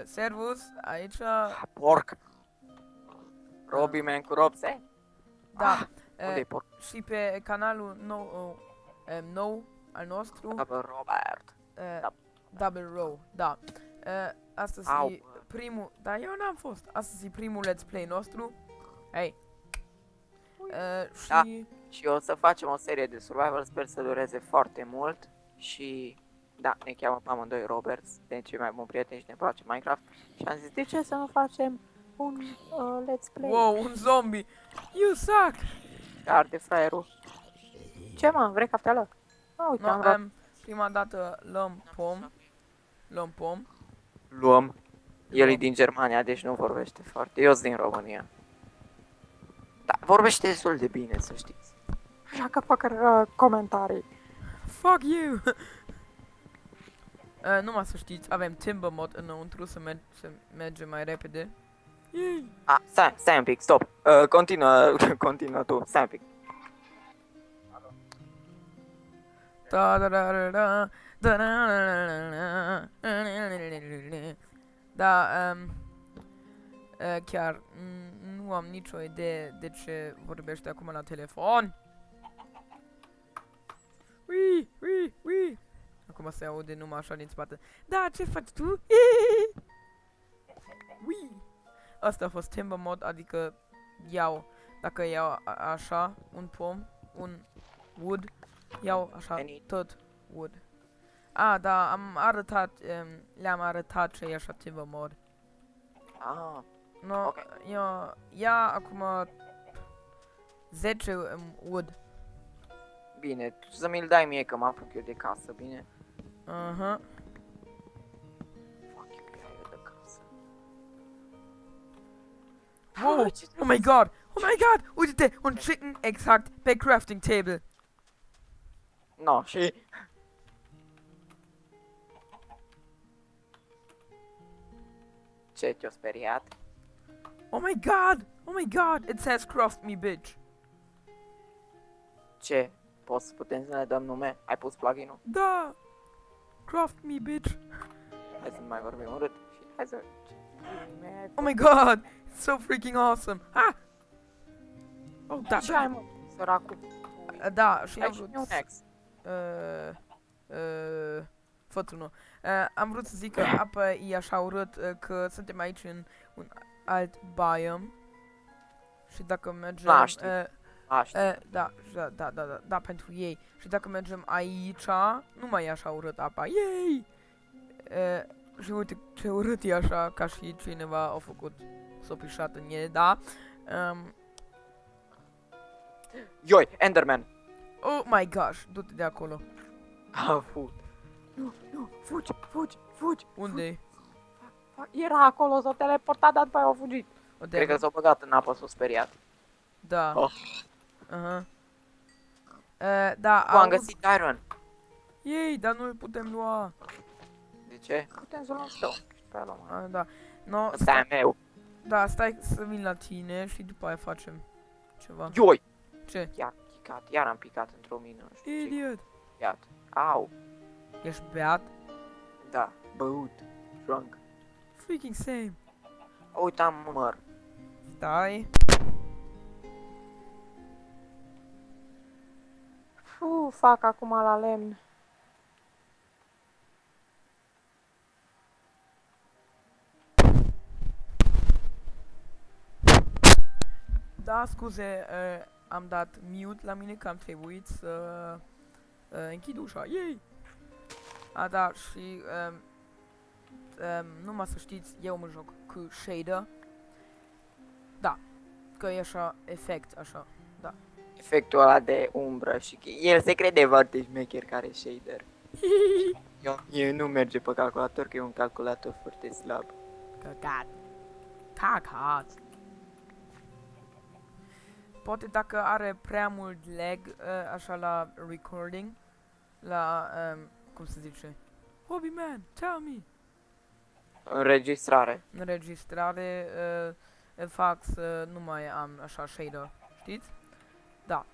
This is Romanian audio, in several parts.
servus, aici, Porc. Robi Man cu Robse? da, Unde-i porc? și pe canalul nou al nostru, Robert. Da. Double Row, da. Astăzi Au. e primul, dar eu n-am fost, astăzi e primul let's play nostru, hei. Da. Și, Și o să facem o serie de survival, sper să dureze foarte mult. Și da, ne cheamă pe amândoi Roberts, de cei mai buni prieteni și ne place Minecraft. Și am zis, de ce să nu facem un let's play? wow, un zombie, you suck! Arde fraierul. Ce mă, vrei cafteală? Uite, No, am luat. prima dată luăm pom, Luăm. El e Luăm. din Germania, deci nu vorbește foarte. Eu sunt din România. Da, vorbește destul de bine, să știți. Așa că fac comentarii. fuck you! Numai să știți, avem Timber Mod înăuntru să mergem mai repede. Yay! Stai un pic, stop. Continuă tu, stai un pic. Da da da da da da da da chiar nu am nicio idee de ce vorbește acum la telefon. Ui. Acum se aude numai așa din spate. Da, ce faci tu? Ui. Asta a fost Timber Mod, adică dacă iau așa un pom, un wood, iau așa tot wood. Da, le-am arătat ce e așa Timber Mod. No, ok. ia acum 10 wood. Bine, tu să mi-l dai mie că mă apuc eu de casă, bine? Aha. Fuck you, ia eu de casă. Wow, oh my god, uite-te, un chicken exact pe crafting table. No, și... Ce, te-o speriat? Oh my god, it says craft me bitch. Ce? Putem să ne dăm nume? Ai pus plugin-ul? Da, craft me bitch. Hai să nu mai vorbim urât. Și hai să... Oh my god, it's so freaking awesome. Oh, da, Ce ai, mă? Săracul. da, și am Ai și vrut... un ex. Fă-tu nu. Am vrut să zic că apa e așa urât că suntem aici în un alt biome. Și dacă mergem... Da, pentru ei. Și dacă mergem aici, nu mai e așa urât apa. Yay! Și uite ce urât e așa, ca și cineva a făcut s-o pișat în ele, da? Ioi, Enderman! Oh my gosh, du-te de acolo. Fut. Nu, fugi. Unde-i? Era acolo, s-a teleportat, dar după aia a fugit. Cred că s-a băgat în apă, s-a speriat. Da. Oh. Aha. Da, Am găsit iron. Ei, dar nu-l putem lua. De ce? Putem să luăm stău. Da. No, ăsta e meu. Da, stai să vin la tine și după aia facem ceva. Ioi! Ce? Iar am picat într-o mină. Idiot. Iat. Au. Ești beat? Da. Băut. Drunk. Freaking same. Uite, am măr. Stai. Fac acum la lemn. Da, scuze, am dat mute la mine că am trebuit să închid ușa. Yay! Da, și numai să știți, eu mă joc cu shader. Da, că e așa efect, așa, da. Efectul ăla de umbră și el se crede foarte șmecher care shader. Eu nu merge pe calculator, că e un calculator foarte slab. Cacat. Poate dacă are prea mult lag, așa la recording, la, cum se zice? Hobby man, tell me! Înregistrare, fac să nu mai am așa shader, știți? Da.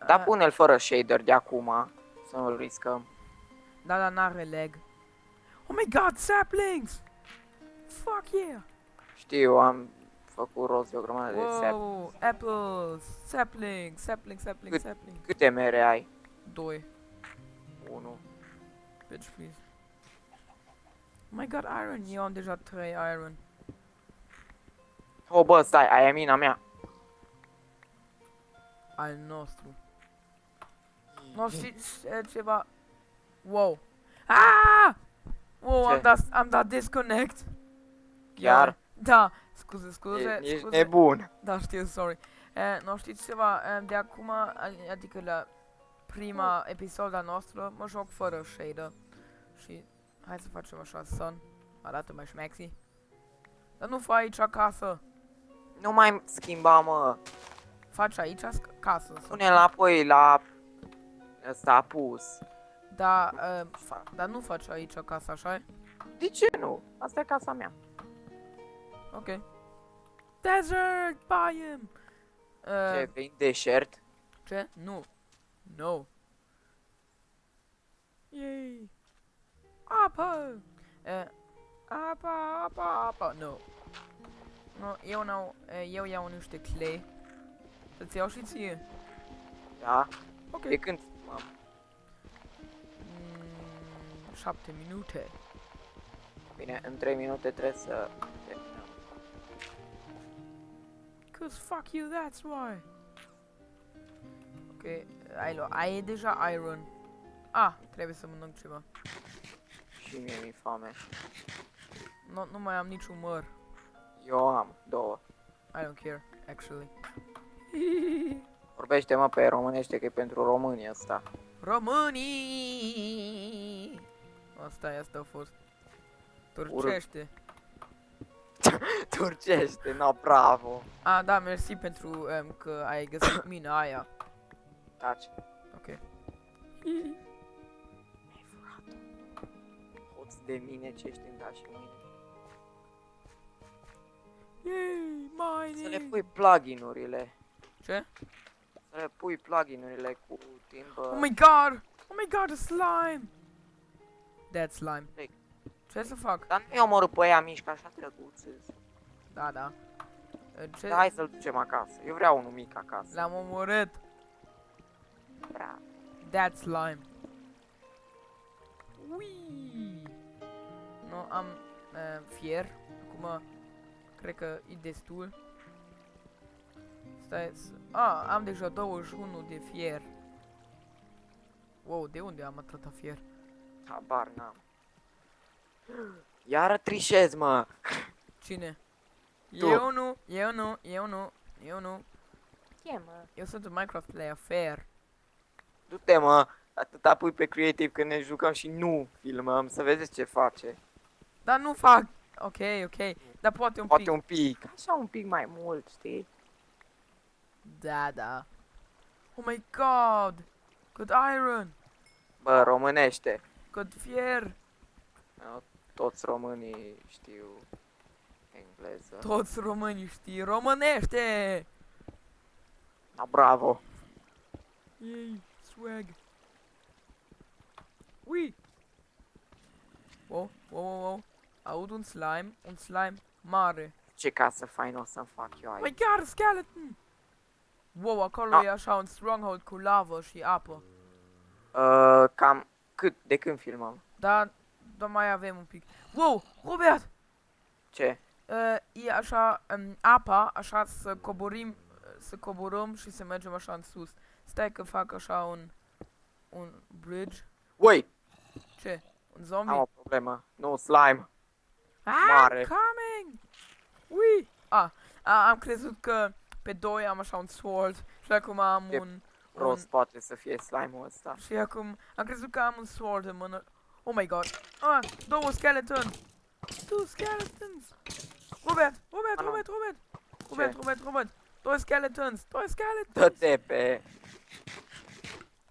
Da, pune-l fără shader de acum, să nu-l riscăm. Da, n-are lag. Oh my god, saplings! Fuck yeah! Știu, am făcut rost de o grămadă de sap. Wow, apples, sapling, sapling, sapling, sapling. Câte mere ai? 2. 1. Bitch, please. Oh my god, iron. Eu am deja 3 iron. Oh, bă, stai, aia e mina mea. Al nostru. Nu știți ceva... Wow. Ah! Wow, Ce? am dat disconnect. Chiar? Ia, da, scuze. Ești nebun. Da, știu, sorry. Nu știți ceva, de acum, adică la prima episod a noastră, mă joc fără shader. Și hai să facem așa, sun. Arată mai șmexy. Dar nu fă aici acasă. Nu mai schimba, mă. Faci aici casă. Pune-l înapoi la... Ăsta apus. Da, dar nu faci aici acasă, așa -i? De ce nu? Asta e casa mea. Ok. Desert biome! Ce, vrei deșert? Ce? Nu. No. Yay! Apă! Apa! No. No, eu iau niște clay. Să-ți iau și ție. Da? Ok. De când? 7 minute. Bine, în 3 minute trebuie să terminăm. Cause fuck you, that's why. Ok, ai deja iron. Ah, trebuie să mănânc ceva. Și mie mi-e foame. Nu mai am niciun măr. Eu am 2. I don't care, actually. Vorbește, mă, pe românește, că e pentru românii ăsta. Românii! Asta a fost. Turcește. Turcește, no, bravo. Ah, da, mersi pentru că ai găsit mina aia. Taci. Ok. Mi-ai furat-o. Hoț de mine ce ești în da și mine. Yay, mining! Să le pui plugin-urile. Ce? Să le pui plugin-urile cu timp. Oh my god! Oh my god, a slime! Dead slime. Hey. Ce să fac? Dar nu i-au omorât pe aia mici, că așa drăguț. Da. Ce? Da, hai să-l ducem acasă. Eu vreau unul mic acasă. L-am omorât. Bravo. Dead slime. Ui! Nu, am fier. Acum, cred că e destul. Stai să... am deja 21 de fier. Wow, de unde am atâta fier? Habar n-am. Iară trișez, mă. Cine? Tu. Eu nu. Ce, mă? Eu sunt un Minecraft player fair. Du-te, mă. Atâta pui pe creative când ne jucăm și nu filmăm. Să vedeți ce face. Dar nu fac... Ok. Dar poate un Poate pic. un pic. Așa un pic mai mult, știi? Da. Oh my god! Good iron! Bă, românește. Good fier! Toți românii știu engleză. Toți românii știi românește! Da, bravo. Yay, swag! Ui! Wow. Aud un slime mare. Ce casă faină o să-mi fac eu Oh my aici. god, skeleton! Wow, acolo e așa un stronghold cu lavă și apă. Cam de când filmăm? Dar mai avem un pic. Wow, Robert! Ce? E așa, apa, așa să coborâm și să mergem așa în sus. Stai că fac așa un bridge. Ui, Ce? Un am zombie? o problemă. Nu, slime. I'm mare. coming! Ui! Am crezut că pe 2 am așa un sword și acum am E un... Rost poate să fie slime-ul ăsta. Și acum am crezut că am un sword în mână. Oh my god! 2 skeletons! 2 skeletons! Robert! Ce? 2 skeletons! Dă-te pe...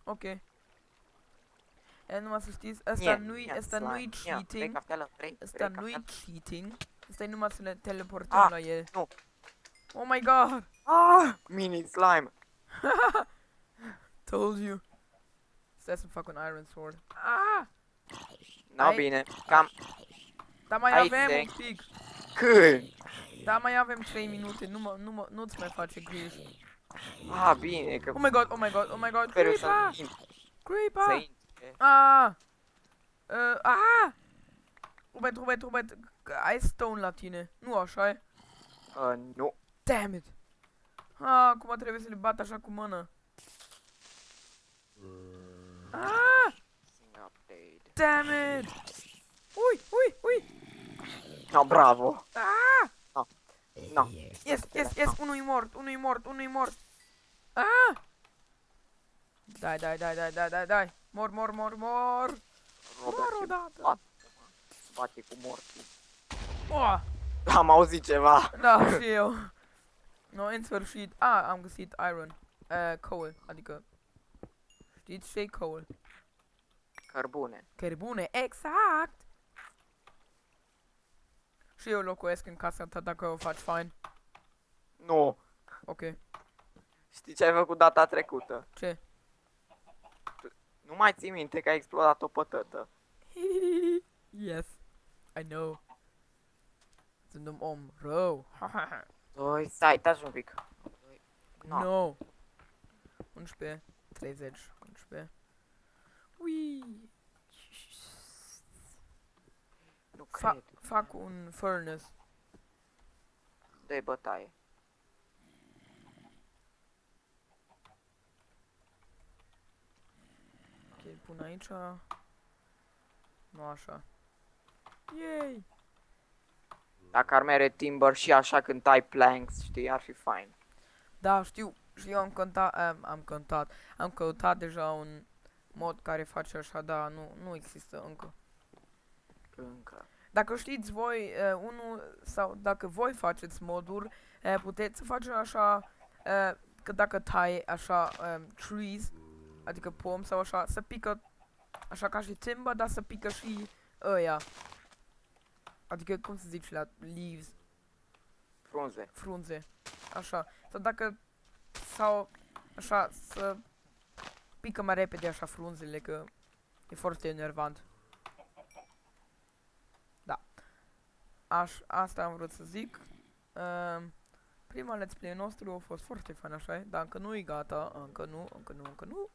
Ok. Numai să știți, asta Ia, nu-i slime. cheating. Vrei cafteală? Vrei Asta nu-i cafteală? cheating. Asta e numai să ne teleportăm la el. Nu. Oh my god! Mini slime. Told you. Stai să fac un iron sword. No, Hai. bine, cam Dar mai Aici avem e. un pic. când? Dar mai avem 3 minute, nu-ți mai face griji. Ah, bine, că Oh my god, oh my god, oh my god, sper eu să creeper! intre. Să Creeper! intre. Ah! Ah! Robert, ai stone la tine. Nu așa e? Nu. Damn it! Ah, acum trebuie să le bat așa cu mână. Ah! Update. Damn it! Ui! No, bravo. Ah! No. Yes, unul e mort. Ah! Dai. Mor. Robert, odată. bate cu morții. Oh! Am auzit ceva. Da, și eu. No, în sfârșit. Ah, am găsit iron. Coal, adică... Știți ce-i coal? Cărbune. Cărbune, exact! Și eu locuiesc în casa ta dacă o faci fain. Nu. Ok. Știi ce ai făcut data trecută? Ce? Nu mai ții minte că a explodat o pătătă. Yes. I know. Sunt un om rău. Doi, stai, taci un pic. No. No. 11, 30, 11. Ui. Nu cred. Fac un furnace. Dă-i bătaie. Ok, pun aici. Nu așa. Yay! Dacă ar mere timber și așa când tai planks, știi, ar fi fain. Da, știu. Și eu am căutat deja un mod care face așa, dar nu există încă. Încă. Dacă știți voi unul sau dacă voi faceți moduri, puteți să faceți așa că dacă tai așa trees, adică pom sau așa, să pică așa ca și timber, dar să pică și ăia. Adică cum să zici la leaves, Frunze. frunze. Așa. Sau dacă sau așa să pică mai repede așa frunzele, că e foarte enervant. Asta am vrut să zic. Prima let's play nostru a fost foarte fain, așa e? Dar încă nu e gata, încă nu.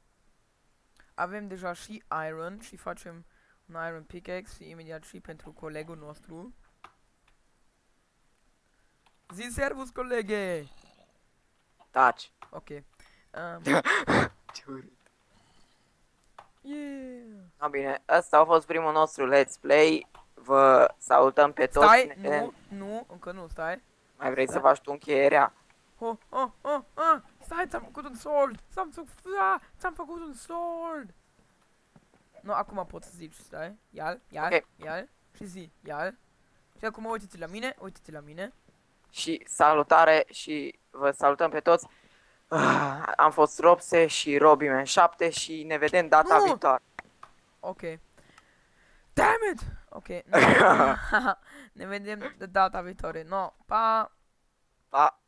Avem deja și iron și facem un iron pickaxe și imediat și pentru colegul nostru. Zi servus, colege! Taci. Ok. Ce urât. Yeah! No, bine, ăsta a fost primul nostru let's play. Vă salutăm pe toți. Stai, nu, încă nu, stai. Mai vrei să faci tu încheierea? Stai, ți-am făcut un sword! Ți-am făcut un sword! Nu, acum pot să zici, stai. Ia-l, Ok. și zi, ia-l. Și acum uite-te la mine. Și salutare și vă salutăm pe toți. Am fost Robse și Robiman 7 și ne vedem data viitoare. Ok. Damn it! Ok, no. Ne vedem de data viitoare. No, pa! Pa!